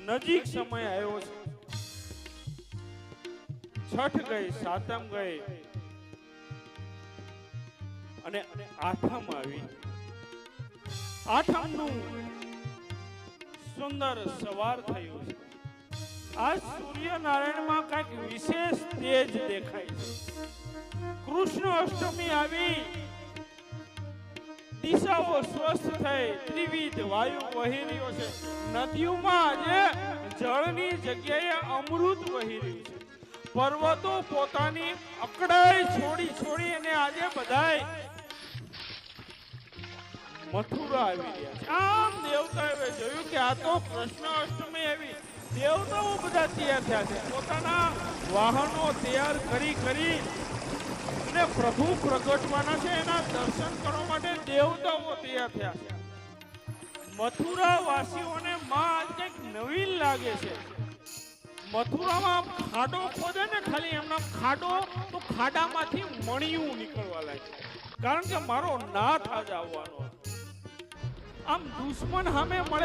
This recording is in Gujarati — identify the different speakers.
Speaker 1: નજીક સમય આવ્યો છે. છઠ ગઈ, સાતમ ગઈ અને આઠમ આવી. આઠમનું સુંદર સવાર થયું છે. આ સૂર્યનારાયણમાં કંઈક વિશેષ તેજ દેખાય છે. કૃષ્ણ અષ્ટમી આવી, દિશાઓ સ્વસ્થ થઈ, ત્રિવિધ વાયુ વહી રહ્યો છે. નદીઓમાં આજે જળની જગ્યાએ અમૃત વહી રહ્યું છે. પર્વતો પોતાની અકડાઈ છોડી છોડી અને આજે બધાય મથુરા આવી રહ્યા છે. આમ દેવતાઓએ જોયું કે આ તો કૃષ્ણ અષ્ટમી આવી. દેવતાઓ બધા તૈયાર થયા છે. પોતાના વાહનો તૈયાર કરી અને પ્રભુ પ્રગટવાના છે, એના દર્શન કરવા માટે દેવતાઓ તૈયાર થયા છે. મથુરા વાસીઓને માં આજ કંઈક નવીન લાગે છે. મથુરામાં ખાડો ખોદે ને, ખાલી એમના ખાડો તો ખાડામાંથી મણિયું નીકળવા લાગે, કારણ કે મારો નાથ આજ આવવાનો. આમ દુશ્મન સામે મળે